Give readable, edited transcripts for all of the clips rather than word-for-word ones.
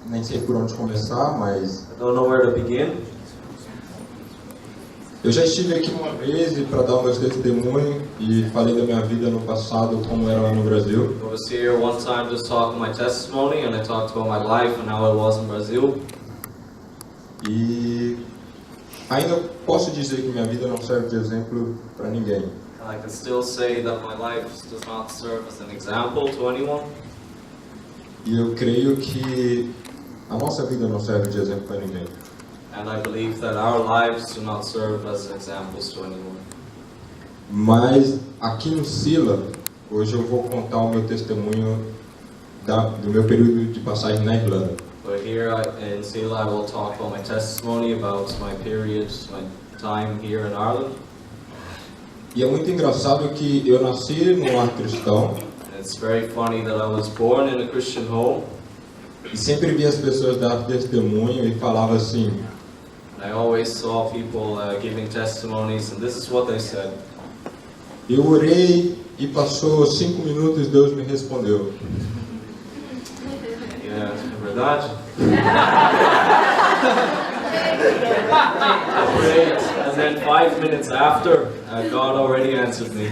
Nem sei por onde começar, mas I don't know where to begin. eu já estive aqui uma vez para dar o meu testemunho e falei da minha vida no passado, como era lá no Brasil. I was here one time just talking my testimony, and I talked about my life and how it was in Brazil. E ainda posso dizer que minha vida não serve de exemplo para ninguém. And I can still say that my life does not serve as an example to anyone. E eu creio que a nossa vida não serve de exemplo para ninguém. And I believe that our lives do not serve as examples to anyone. Mas aqui no Selah, hoje eu vou contar o meu testemunho do meu período de passagem na Irlanda. But here in Selah, I will talk about my testimony, about my period, my time here in Ireland. E é muito engraçado que eu nasci num lar cristão. And it's very funny that I was born in a Christian home. E sempre vi as pessoas dar testemunho e falava assim: And I always saw people giving testimonies, and this is what they said. eu orei e passou 5 minutos e Deus me respondeu. Yeah, é verdade? I prayed, and then 5 minutes after, God already answered me.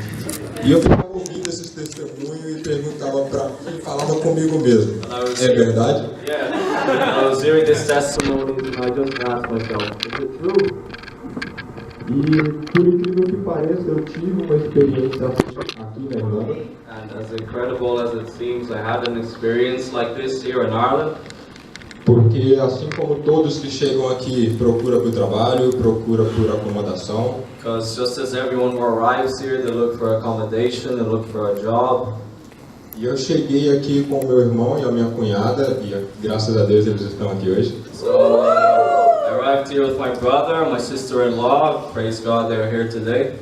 E eu ficava ouvindo esses testemunhos e perguntava para mim, falava comigo mesmo: é verdade? Yeah, I was hearing this testimony, and I just asked myself, is it true? E por incrível que pareça, eu tive uma experiência aqui na Irlanda. And as incredible as it seems, I had an experience like this here in Ireland. Porque assim como todos que chegam aqui procura por trabalho, procura por acomodação. Because just as everyone who arrives here, they look for accommodation, they look for a job. E eu cheguei aqui com meu irmão e a minha cunhada, e graças a Deus eles estão aqui hoje. So I arrived here with my brother, my sister-in-law. Praise God, they are here today.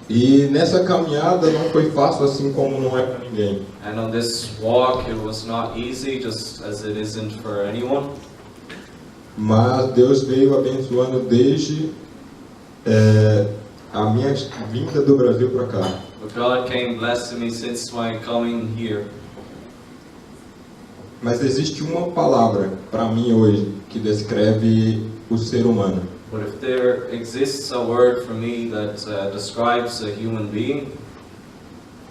E nessa caminhada não foi fácil, assim como não é para ninguém. And on this walk, it was not easy, just as it isn't for anyone. Mas Deus veio abençoando desde a minha vinda do Brasil para cá. But God came blessing me since my coming here. Mas existe uma palavra para mim hoje que descreve o ser humano. But if there exists a word for me that describes a human being,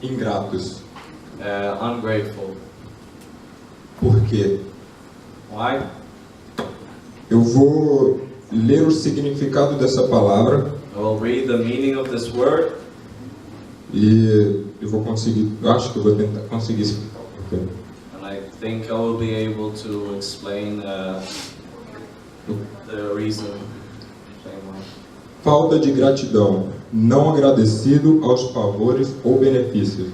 Ingratos. Ungrateful. Por quê? Why? Eu vou ler o significado dessa palavra I will read the meaning of this word, e eu vou conseguir, eu acho que eu vou tentar conseguir explicar o porquê. and I think I will be able to explain the reason. Falta de gratidão, não agradecido aos favores ou benefícios.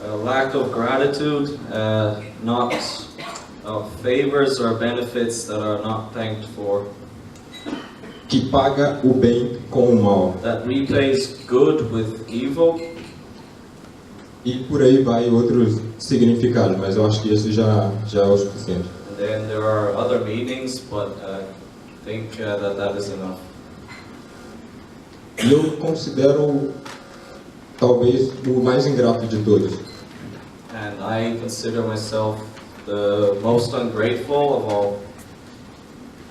A lack of gratitude, not of favors or benefits that are not thanked for. Que paga o bem com o mal. That replays good with evil. E por aí vai outros significados, mas eu acho que esse já é o suficiente. And then there are other meanings, but I think that is enough. E eu considero talvez o mais ingrato de todos. And I consider myself the most ungrateful of all.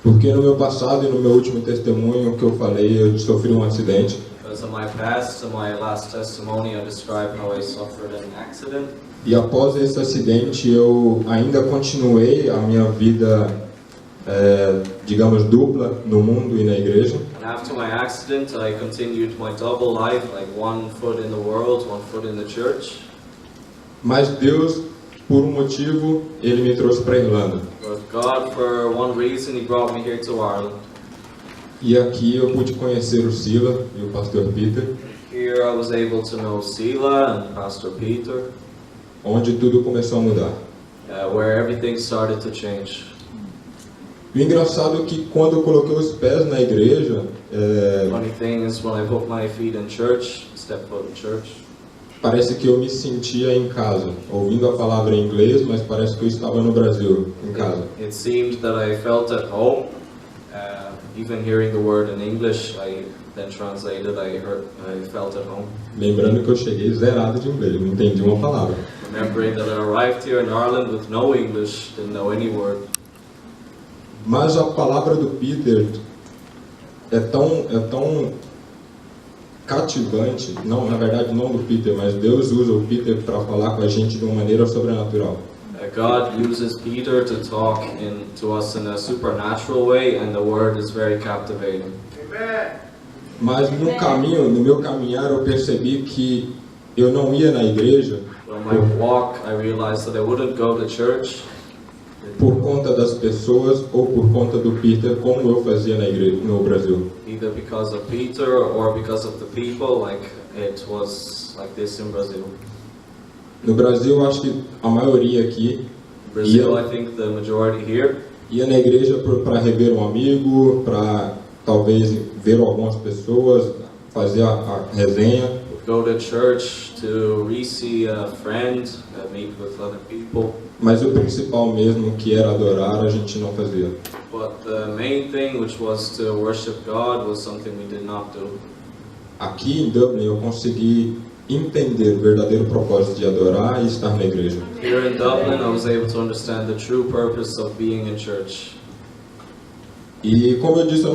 Porque no meu passado e no meu último testemunho que eu falei, eu sofri um acidente. Because in my past, in my last testimony, I described how I suffered an accident. E após esse acidente, eu ainda continuei a minha vida, digamos, dupla no mundo e na igreja. And after my accident, I continued my double life, like one foot in the world, one foot in the church. Mas Deus, por um motivo, Ele me trouxe para a Irlanda. But God, for one reason, He brought me here to Ireland. E aqui eu pude conhecer o Selah e o pastor Peter, Here I was able to know Selah and Pastor Peter, onde tudo começou a mudar. where everything started to change. O engraçado é que quando eu coloquei os pés na igreja, Funny thing is, when I put my feet in church, stepped foot in church, parece que eu me sentia em casa, ouvindo a palavra em inglês, mas parece que eu estava no Brasil, em casa. it seemed that I felt at home. Even hearing the word in English, I then translated, I felt at home. Lembrando que eu cheguei zerado de inglês, não entendi uma palavra. Remembering that I arrived here in Ireland with no English, didn't know any word. Mas a palavra do Peter é tão cativante, não, na verdade não do Peter, mas Deus usa o Peter para falar com a gente de uma maneira sobrenatural. God uses Peter to talk to us in a supernatural way, and the word is very captivating. Mas no meu caminhar, eu percebi que eu não ia na igreja On my walk, I realized that I wouldn't go to church por conta das pessoas ou por conta do Peter, como eu fazia na igreja no Brasil. either because of Peter or because of the people, like it was like this in Brazil. No Brasil, acho que a maioria aqui Brazil, I think the majority here ia na igreja para rever um amigo, para talvez ver algumas pessoas, fazer a resenha. would go to church to re-see a friend, meet with other people. Mas o principal mesmo, que era adorar, a gente não fazia. But the main thing, which was to worship God, was something we did not do. Aqui em Dublin, eu consegui entender o verdadeiro propósito de adorar e estar na igreja. Here in Dublin, I was able to understand the true purpose of being in church. E como eu disse, eu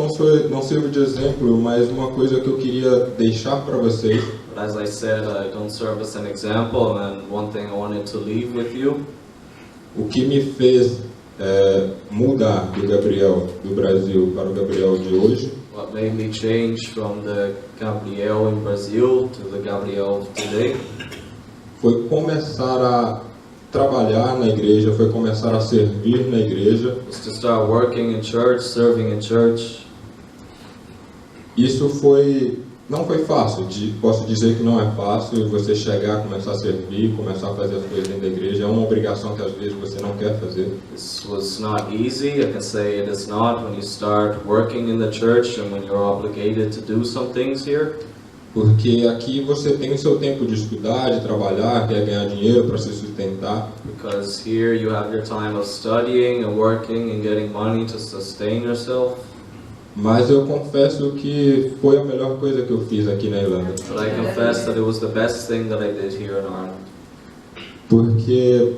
não sirvo de exemplo, mas uma coisa que eu queria deixar para vocês But as I said, I don't serve as an example, and one thing I wanted to leave with you, o que me fez mudar do Gabriel do Brasil para o Gabriel de hoje what made me change from the Gabriel in Brazil to the Gabriel of today, foi começar a trabalhar na igreja, foi começar a servir na igreja. was to start working in church, serving in church. Isso não foi fácil, posso dizer que não é fácil você chegar, começar a servir, começar a fazer as coisas dentro da igreja. É uma obrigação que às vezes você não quer fazer. This was not easy. I can say it is not when you start working in the church and when you're obligated to do some things here. Porque aqui você tem o seu tempo de estudar, de trabalhar, quer ganhar dinheiro para se sustentar. Because here you have your time of studying and working and getting money to sustain yourself. Mas eu confesso que foi a melhor coisa que eu fiz aqui na Irlanda. But I confess that it was the best thing that I did here in Ireland. Porque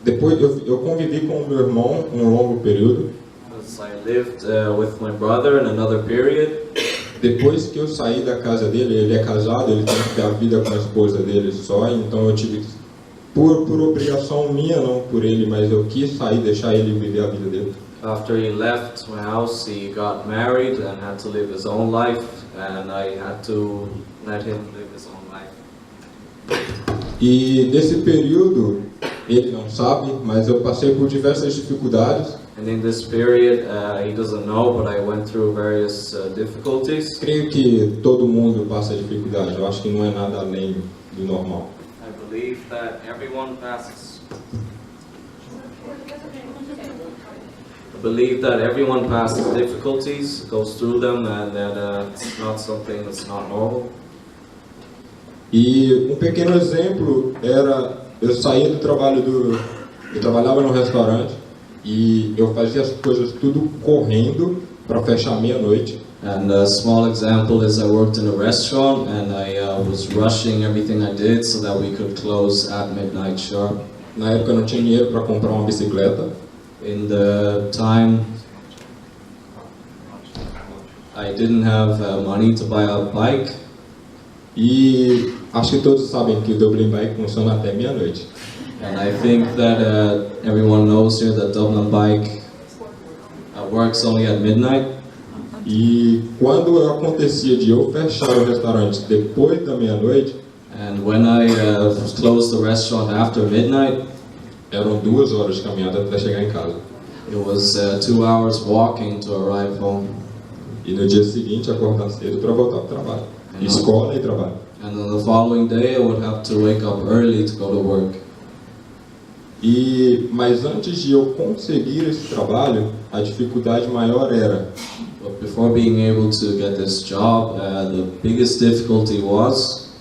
depois eu convivi com o meu irmão um longo período. Because I lived with my brother in another period. Depois que eu saí da casa dele, ele é casado, ele tem que ter a vida com a esposa dele só, então eu tive, por obrigação minha, não por ele, mas eu quis sair, deixar ele viver a vida dele. After he left my house, he got married and had to live his own life, and I had to let him live his own life. E nesse período, ele não sabe, mas eu passei por diversas dificuldades. And in this period, he doesn't know, but I went through various difficulties. Creio que todo mundo passa dificuldade, eu acho que não é nada além do normal. I believe that everyone passes. I believe that everyone passes difficulties, goes through them, and that it's not something that's not normal. E um pequeno exemplo era, eu saía do trabalho eu trabalhava no restaurante e eu fazia as coisas tudo correndo para fechar meia-noite. And a small example is I worked in a restaurant and I was rushing everything I did so that we could close at midnight sharp. Na época eu não tinha dinheiro para comprar uma bicicleta. In the time, I didn't have money to buy a bike. E acho que todos sabem que o Dublin Bike funciona até meia-noite. And I think that everyone knows here that Dublin Bike works only at midnight. E quando acontecia de eu fechar o restaurante depois da meia-noite, and when I closed the restaurant after midnight, eram 2 horas de caminhada até chegar em casa. it was 2 hours walking to arrive home. E no dia seguinte acordar cedo para voltar para o trabalho. Escola e trabalho. And on the following day I would have to wake up early to go to work. Mas antes de eu conseguir esse trabalho, a dificuldade maior era But before being able to get this job, the biggest difficulty was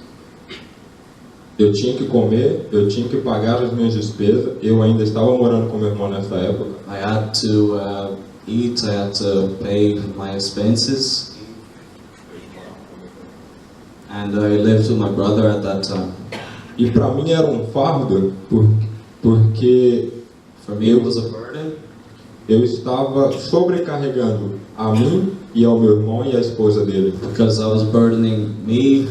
eu tinha que comer, eu tinha que pagar as minhas despesas. Eu ainda estava morando com meu irmão nessa época. I had to eat, I had to pay my expenses, and I lived with my brother at that time. E para mim era um fardo, porque For me it was a burden. eu estava sobrecarregando a mim e ao meu irmão e à esposa dele. Because I was burdening me,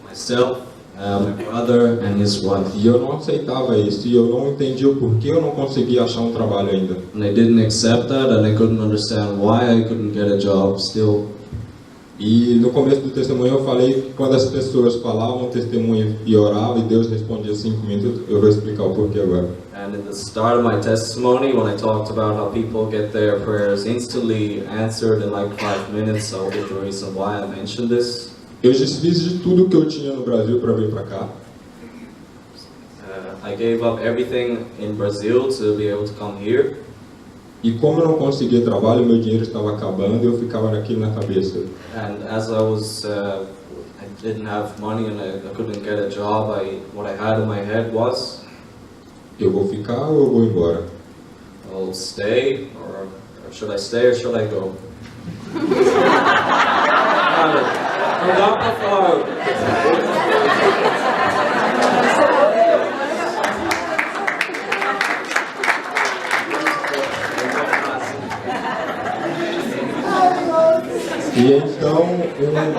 myself, my brother and his wife. E eu não aceitava isso, e eu não entendia o porquê eu não conseguia achar um trabalho ainda. And I didn't accept that, and I couldn't understand why I couldn't get a job still. E no começo do testemunho eu falei que quando as pessoas falavam testemunho e oravam e Deus respondia 5 minutos, eu vou explicar o porquê agora. And in the start of my testimony, when I talked about how people get their prayers instantly answered in like 5 minutes, I'll give the reason why I mentioned this. Eu desfiz de tudo que eu tinha no Brasil para vir para cá. I gave up everything in Brazil to be able to come here. E como eu não conseguia trabalho, meu dinheiro estava acabando e eu ficava naquilo na cabeça. And as I didn't have money and I couldn't get a job, what I had in my head was, Eu vou ficar ou eu vou embora? I'll stay, or should I stay or should I go? E então,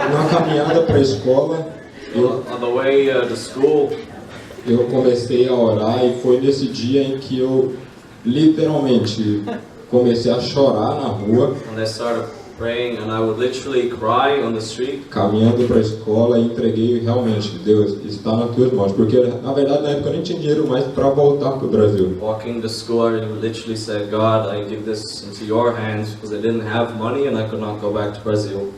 uma caminhada para a escola, On the way to school, eu comecei a orar e foi nesse dia em que eu literalmente comecei a chorar na rua, and I started praying, and I would literally cry on the street. caminhando para a escola e entreguei realmente, Deus, está nas tuas mãos, porque na verdade na época eu nem tinha dinheiro mais para voltar para o Brasil. Walking to school, I literally said, God, I give this into your hands because I didn't have money and I could not go back to Brazil.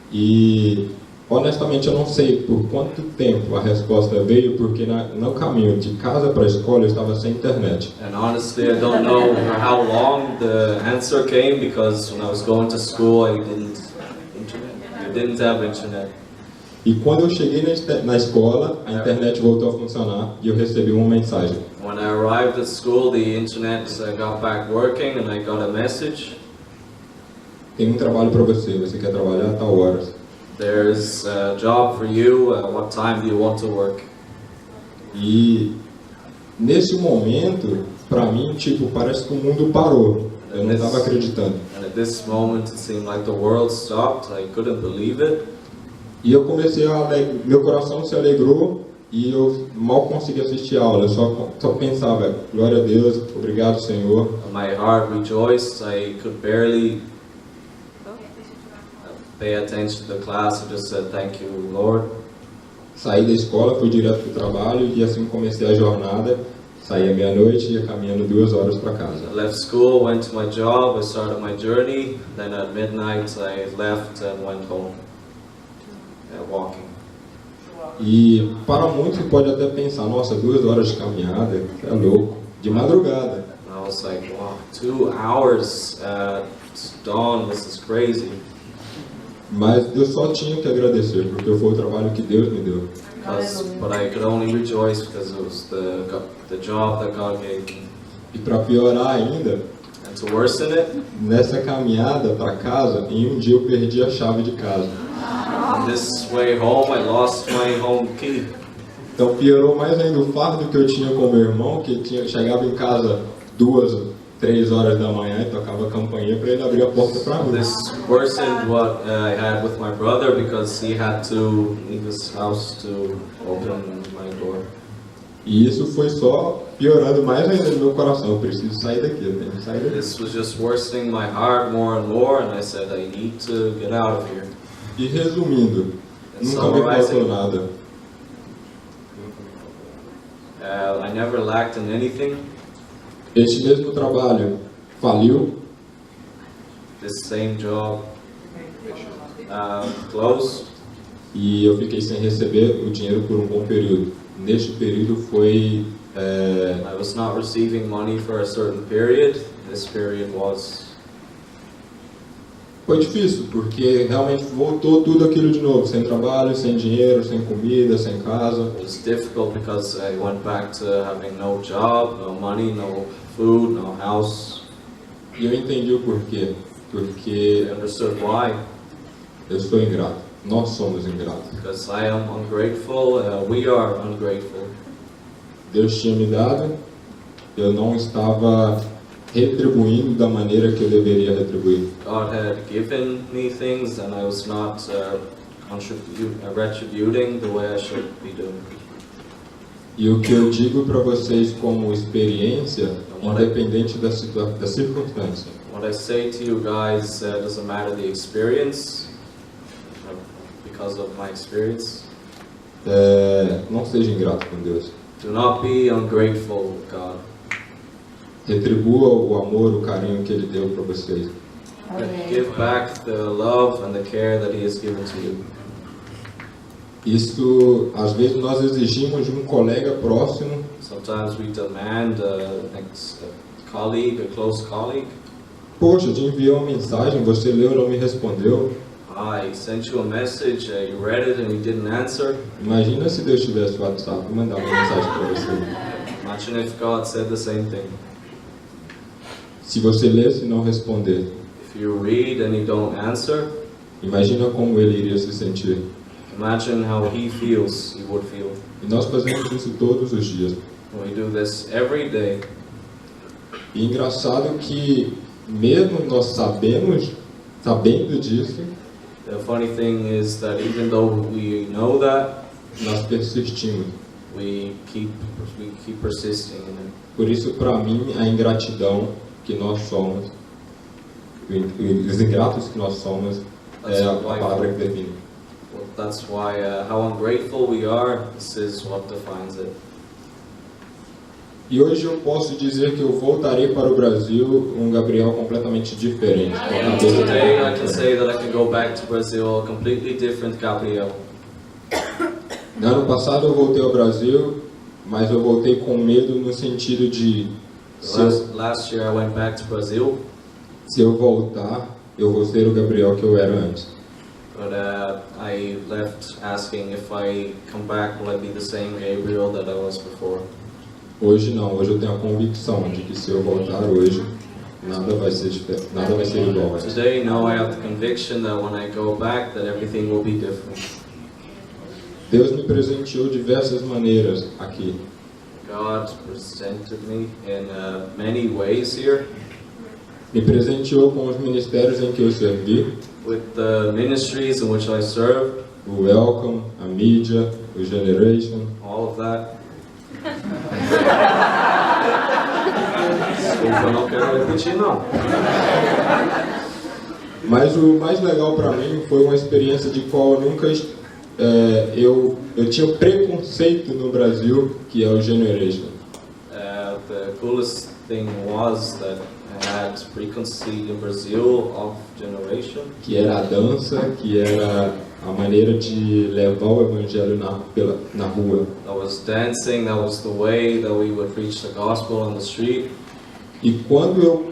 E honestamente eu não sei por quanto tempo a resposta veio, porque no caminho de casa para a escola eu estava sem internet. And honestly, I don't know how long the answer came because when I was going to school, I didn't have internet. E quando eu cheguei na escola, a internet voltou a funcionar e eu recebi uma mensagem. When I arrived at school, the internet got back working and I got a message. Tem um trabalho para você, você quer trabalhar a tal horas. There's a job for you, what time do you want to work? E nesse momento, para mim, tipo, parece que o mundo parou. Eu não estava acreditando. And at this moment, it seemed like the world stopped. I couldn't believe it. E eu comecei meu coração se alegrou e eu mal consegui assistir a aula. Eu só pensava, glória a Deus, obrigado, Senhor. My heart rejoiced. I could barely pay attention to the class. I just said, thank you, Lord. Saí da escola, fui direto para o trabalho e assim comecei a jornada. Saí à meia-noite e ia caminhando 2 horas para casa. I left school, went to my job, I started my journey. Then at midnight, I left and went home, walking. E para muitos pode até pensar, nossa, 2 horas de caminhada, é louco, de madrugada. And I was like, wow, 2 hours at dawn, this is crazy. Mas eu só tinha que agradecer, porque foi o trabalho que Deus me deu. But I could only rejoice because it was the job that God gave me. E para piorar ainda, And to worsen it, nessa caminhada para casa, em um dia eu perdi a chave de casa. on this way home, I lost my home key. Então piorou mais ainda o fardo que eu tinha com meu irmão, que chegava em casa 2, 3 horas da manhã e tocava a campainha para ele abrir a porta para mim. This worsened what I had with my brother because he had to leave his house to open my door. E isso foi só piorando mais ainda no meu coração. Eu preciso sair daqui, eu tenho que sair daqui. This was just worsening my heart more and more, and I said, I need to get out of here. E resumindo, nunca me faltou nada. I never lacked in anything. Este mesmo trabalho faliu. This same job closed. E eu fiquei sem receber o dinheiro por um bom período. Neste período foi... I was not receiving money for a certain period. This period was... Foi difícil, porque realmente voltou tudo aquilo de novo. Sem trabalho, sem dinheiro, sem comida, sem casa. It was difficult because I went back to having no job, no money, no food, no house. E eu entendi o porquê. Porque I understood why. eu sou ingrato. Nós somos ingratos. Because I am ungrateful, we are ungrateful. Deus tinha me dado, eu não estava retribuindo da maneira que eu deveria retribuir. God had given me things and I was not retributing the way I should be doing. E o que eu digo para vocês como experiência, independente da circunstância, What I say to you guys doesn't matter the experience, because of my experience. Não seja ingrato com Deus. Do not be ungrateful with God. Retribua o amor, o carinho que Ele deu para vocês. Give back the love and the care that He has given to you. Isso, às vezes, nós exigimos de um colega próximo. Sometimes we demand a colleague, a close colleague. Poxa, eu te enviei uma mensagem, você leu e não me respondeu. I sent you a message, you read it and you didn't answer. Imagina se Deus tivesse o WhatsApp e mandava uma mensagem para você. Imagine if God said the same thing. Se você lesse e não responder, If you read and you don't answer, imagina como ele iria se sentir. imagine how he would feel. E nós fazemos isso todos os dias. We do this every day. E engraçado que, mesmo nós sabendo disso, The funny thing is that even though we know that, nós persistimos. we keep persisting in it. Por isso, para mim, a ingratidão que nós somos, os ingratos que nós somos, é a palavra que define. Well, that's why how ungrateful we are, this is what defines it. E hoje eu posso dizer que eu voltarei para o Brasil um Gabriel completamente diferente. And today I can say that I can go back to Brazil a completely different Gabriel. No ano passado eu voltei ao Brasil, mas eu voltei com medo no sentido de Last year I went back to Brazil. Se eu voltar, eu vou ser o Gabriel que eu era antes. But I left asking if I come back, will I be the same Gabriel that I was before? Hoje não, hoje eu tenho a convicção de que se eu voltar hoje, nada vai ser igual. Today, no, I have the conviction that when I go back, that everything will be different. Deus me presenteou de diversas maneiras aqui. God presented me in many ways here. Me presenteou com os ministérios em que eu servi. With the ministries in which I served. O Welcome, a mídia, o Generation. All of that. Desculpa, não quero repetir não. Mas o mais legal para mim foi uma experiência de qual eu nunca eu tinha preconceito no Brasil, que é o Generation. The coolest thing was that I had preconceived in Brazil of Generation. Que era a dança, que era a maneira de levar o evangelho na rua. That was dancing, that was the way that we would preach the gospel on the street. E quando eu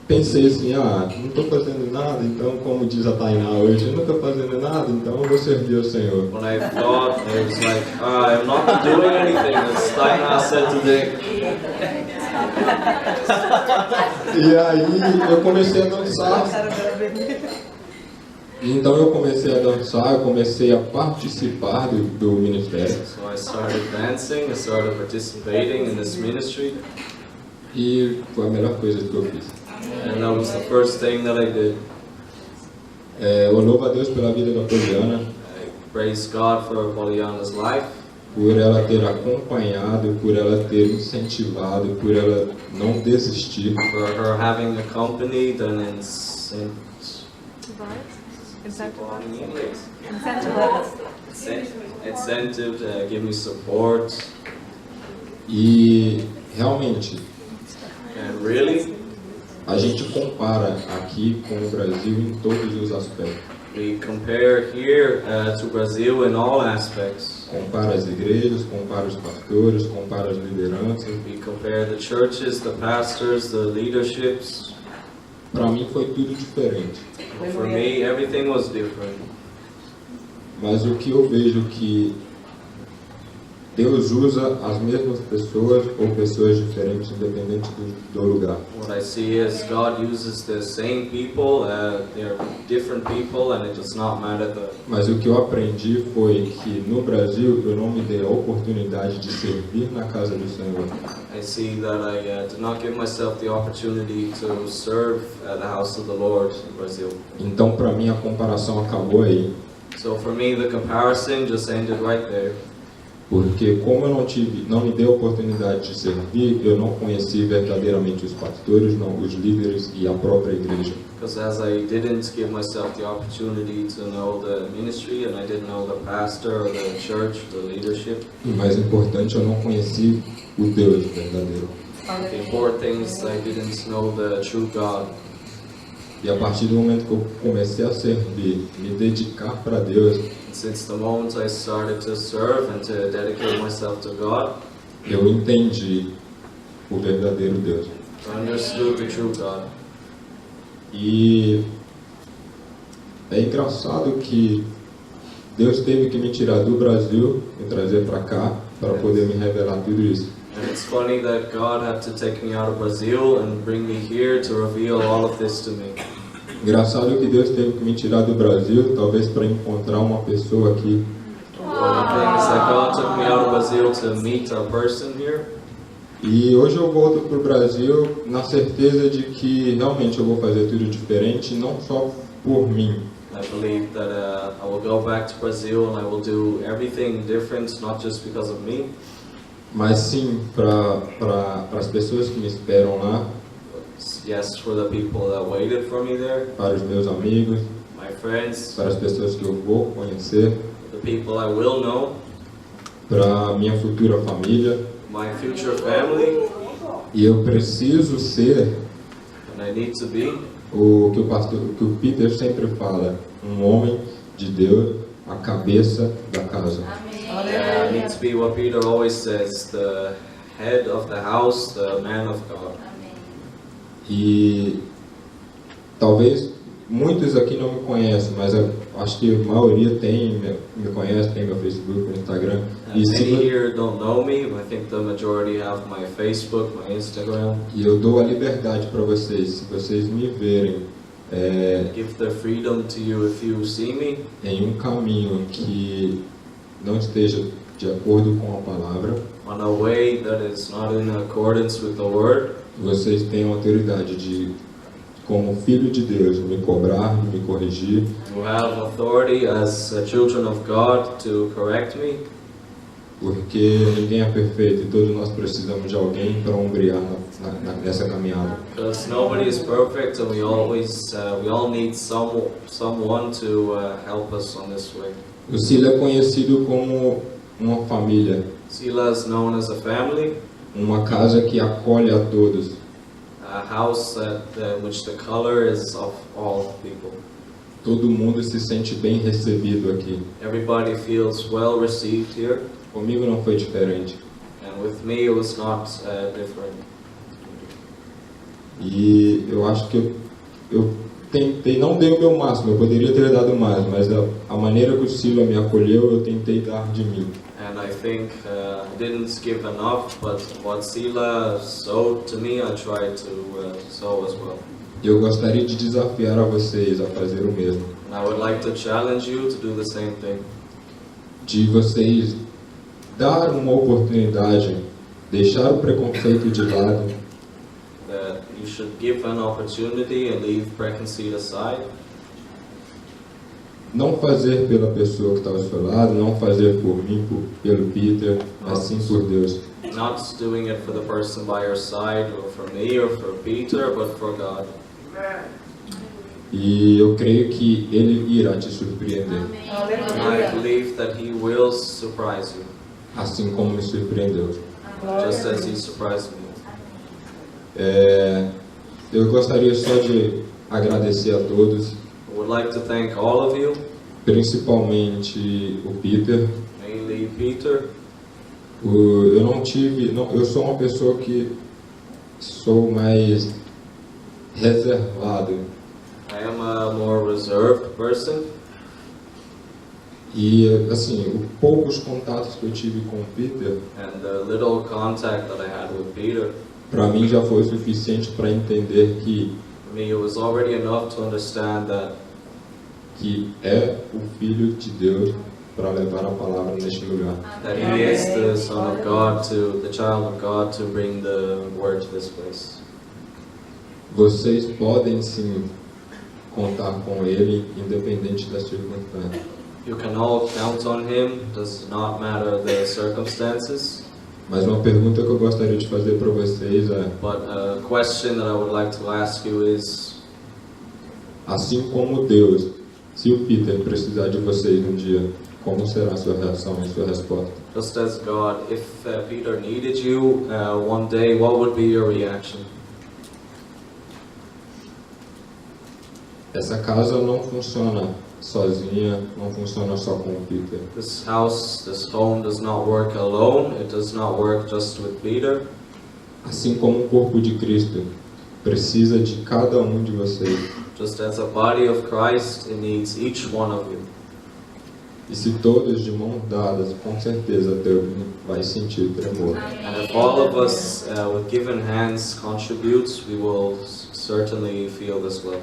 pensei assim, não estou fazendo nada, então como diz a Tainá hoje, eu não estou fazendo nada, então eu vou servir ao Senhor. When I thought, I was like, I'm not doing anything, as Tainá said today. E aí eu comecei a dançar. Então eu comecei a dançar, eu comecei a participar do ministério. So I started dancing, I started participating in this ministry. E foi a melhor coisa que eu fiz. And that was the first thing that I did. Eu louvo a Deus pela vida da Poliana. I praise God for Poliana's life. Por ela ter acompanhado, por ela ter incentivado, por ela não desistir. For her having accompanied and incentive to give me support. E realmente, And really, a gente compara aqui com o Brasil em todos os aspectos. we compare here to Brazil in all aspects. Compara as igrejas, compara os pastores, compara as lideranças. We compare the churches, the pastors, the leaderships. Para mim foi tudo diferente. For me, everything was different. Mas o que eu vejo que Deus usa as mesmas pessoas ou pessoas diferentes, independente do lugar. What I see is God uses the same people, they're different people, and it does not matter Mas o que eu aprendi foi que no Brasil eu não me dei a oportunidade de servir na casa do Senhor. I see that I did not give myself the opportunity to serve at the house of the Lord in Brazil. Então, para mim, a comparação acabou aí. So for me, the comparison just ended right there. Porque como eu não me deu a oportunidade de servir, eu não conheci verdadeiramente os pastores, não os líderes e a própria igreja. Because as I didn't give myself the opportunity to know the ministry, and I didn't know the pastor or the church, the leadership. E mais importante, eu não conheci o Deus verdadeiro. The important thing is I didn't know the true God. E a partir do momento que eu comecei a servir, me dedicar para Deus, And since the moment I started to serve and to dedicate myself to God, eu entendi o verdadeiro Deus. I understood the true God. E é engraçado que Deus teve que me tirar do Brasil e trazer para cá para poder me revelar tudo isso. And it's funny that God had to take me out of Brazil and bring me here to reveal all of this to me. Engraçado que Deus teve que me tirar do Brasil, talvez para encontrar uma pessoa aqui. One of the things that God took me out of Brazil to meet a person here. E hoje eu volto para o Brasil na certeza de que realmente eu vou fazer tudo diferente, não só por mim, I believe that I will go back to Brazil and I will do everything different, not just because of me, mas sim para as pessoas que me esperam lá, but yes, for the people that waited for me there, para os meus amigos, my friends, para as pessoas que eu vou conhecer, the people I will know, para a minha futura família. my future family, E eu preciso ser and I need to be o que o Peter sempre fala, um homem de Deus, a cabeça da casa. I need to be what Peter always says, the head of the house, the man of God. E talvez muitos aqui não me conhecem, mas eu acho que a maioria me conhece, tem meu Facebook, meu Instagram. And many here don't know me, but I think the majority have my Facebook, my Instagram. E eu dou a liberdade para vocês, se vocês me verem Give the freedom to you if you see me em um caminho que não esteja de acordo com a palavra, on a way that is not in accordance with the word. vocês têm a autoridade de, como filho de Deus, me cobrar, me corrigir, You have authority as children of God to correct me, porque ninguém é perfeito e todos nós precisamos de alguém para ombrear nessa caminhada. because nobody is perfect, and we all need someone to help us on this way. O Selah é conhecido como uma família, Selah is known as a family, uma casa que acolhe a todos. a house that which the color is of all people. Todo mundo se sente bem recebido aqui. Everybody feels well received here, Comigo não foi diferente. and with me it was not different. E eu acho que eu tentei, não dei o meu máximo, eu poderia ter dado mais, mas a maneira que o Selah me acolheu, eu tentei dar de mim. And I think I didn't give enough, but what Selah sowed to me, I tried to sow as well. Eu gostaria de desafiar a vocês a fazer o mesmo. And I would like to challenge you to do the same thing. De vocês dar uma oportunidade, deixar o preconceito de lado, That you should give an opportunity and leave preconceived aside. não fazer pela pessoa que está ao seu lado, não fazer por mim, pelo Peter, mas sim por Deus. Not doing it for the person by your side, or for me, or for Peter, but for God. E eu creio que Ele irá te surpreender, And I believe that He will surprise you, assim como me surpreendeu. just as He surprised me. Eu gostaria só de agradecer a todos, I would like to thank all of you, principalmente o Peter. mainly Peter. Eu sou uma pessoa que sou mais reservado. I am a more reserved person, E assim, os poucos contatos que eu tive com o Peter, and the little contact that I had with Peter, para mim já foi suficiente para entender que for me it was already enough to understand that é o Filho de Deus para levar a palavra neste lugar. That he is the Son of God, the child of God, to bring the word to this place. Vocês podem sim contar com ele, independente das circunstâncias. You can all count on him, does not matter the circumstances. Mas uma pergunta que eu gostaria de fazer para vocês é: But a question that I would like to ask you is, assim como Deus, se o Peter precisar de vocês um dia, como será a sua reação e sua resposta? just as God, if Peter needed you one day, what would be your reaction? Essa casa não funciona sozinha, não funciona só com o Peter. This house, this home does not work alone. It does not work just with Peter. Assim como o corpo de Cristo precisa de cada um de vocês. Just as a body of Christ, it needs each one of you. E se todos de mãos dadas, com certeza Dublin vai sentir tremor. And if all of us with given hands contribute, we will certainly feel this love.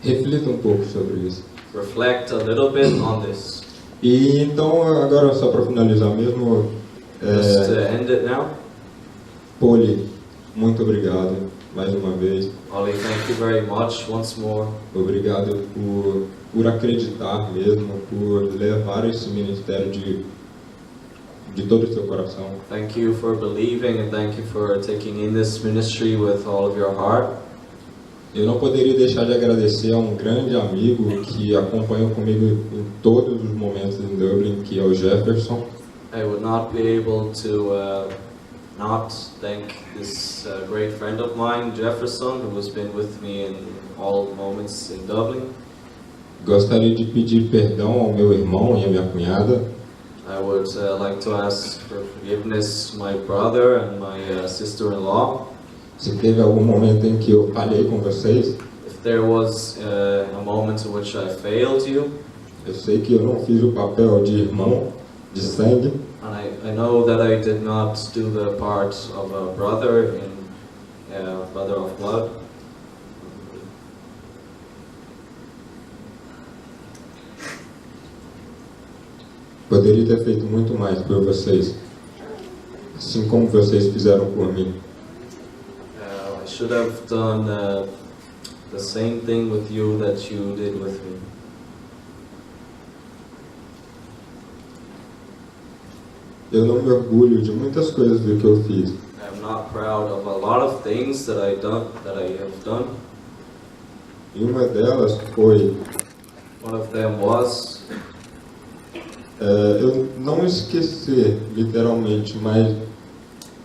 Reflita um pouco sobre isso. Reflect a little bit on this. E então, agora só para finalizar mesmo, Just to end it now, Poli, muito obrigado mais uma vez. Ollie, thank you very much once more. Obrigado por acreditar mesmo, por levar esse ministério de todo o seu coração. Thank you for believing and thank you for taking in this ministry with all of your heart. Eu não poderia deixar de agradecer a um grande amigo que acompanhou comigo em todos os momentos em Dublin, que é o Jefferson. I would not be able to not thank this great friend of mine, Jefferson, who has been with me in all moments in Dublin. Gostaria de pedir perdão ao meu irmão e à minha cunhada. I would like to ask for forgiveness to my brother and my sister-in-law. Se teve algum momento em que eu falhei com vocês, If there was a moment in which I failed you, eu sei que eu não fiz o papel de irmão, de sangue, and I know that I did not do the part of a brother brother of blood. poderia ter feito muito mais por vocês, assim como vocês fizeram por mim. I should have done the same thing with you that you did with me. Eu não me orgulho de muitas coisas do que eu fiz, I'm not proud of a lot of things that I have done. e uma delas foi One of them was eu não esquecer, literalmente, mas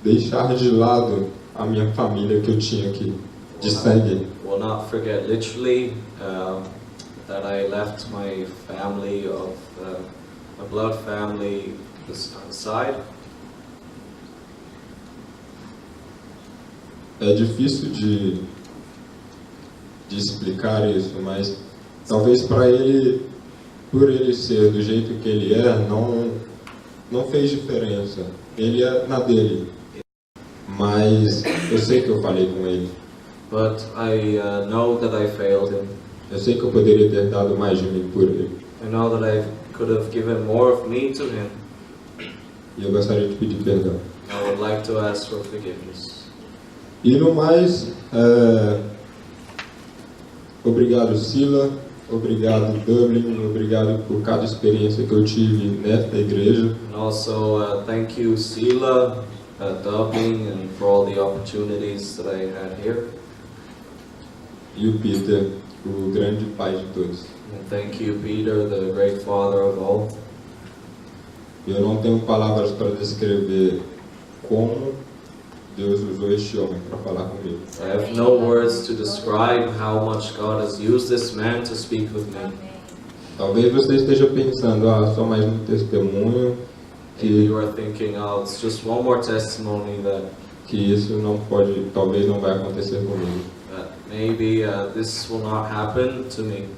deixar de lado a minha família que eu tinha aqui, de sangue. will not forget literally that I left my family of a blood family aside. É difícil de explicar isso, mas talvez para ele, por ele ser do jeito que ele é, não fez diferença. Ele é na dele. Mas eu sei que eu falei com ele. But I know that I failed him. Eu sei que eu poderia ter dado mais de mim por ele. I know that I could have given more of me to him. E eu gostaria de pedir perdão. I would like to ask for forgiveness. E no mais, obrigado Selah, obrigado Dublin, obrigado por cada experiência que eu tive nesta igreja. And also thank you, Selah, Dublin, and for all the opportunities that I had here. E o Peter, o grande pai de todos. And thank you, Peter, the great father of all. Eu não tenho palavras para descrever como Deus usou este homem para falar comigo. I have no words to describe how much God has used this man to speak with me. Talvez você esteja pensando, só mais um testemunho, Maybe you are thinking, oh, it's just one more testimony que isso não pode, talvez não vai acontecer comigo. that maybe this will not happen to me.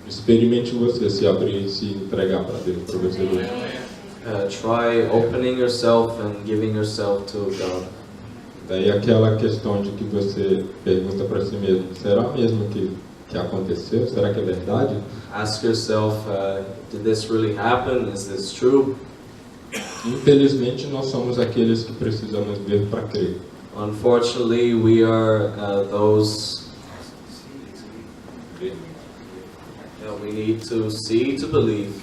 Experimente você se abrir e se entregar para Deus, para você ver. Try opening yourself and giving yourself to God. Daí aquela questão de que você pergunta para si mesmo, será mesmo que que aconteceu? Será que é verdade? Ask yourself, did this really happen? Is this true? Infelizmente, nós somos aqueles que precisamos ver para crer. Unfortunately, we are those that we need to see to believe.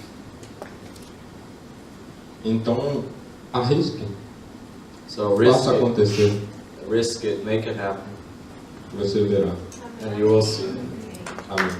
Então, arrisquem. So risk Faça acontecer. risk it, make it happen, Você verá. and you will see. Amém.